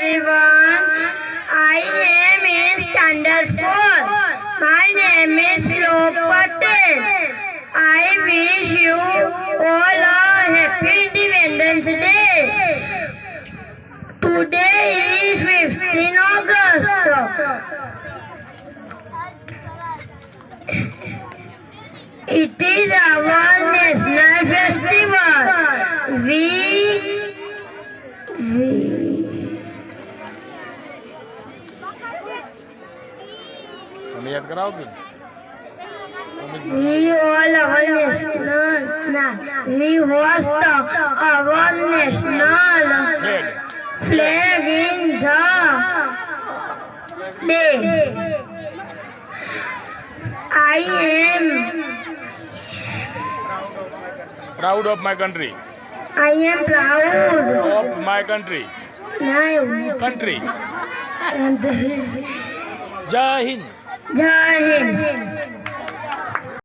everyone. I am in standard 4. My name is Lok Patel. I wish you all a happy Independence Day. Today is 15 August. It is our national festival. We याद कराओ कि all our national. We host our national flag in the day. I am proud of my country. proud Of my country. Country. and Jai Hind. Jai Hind.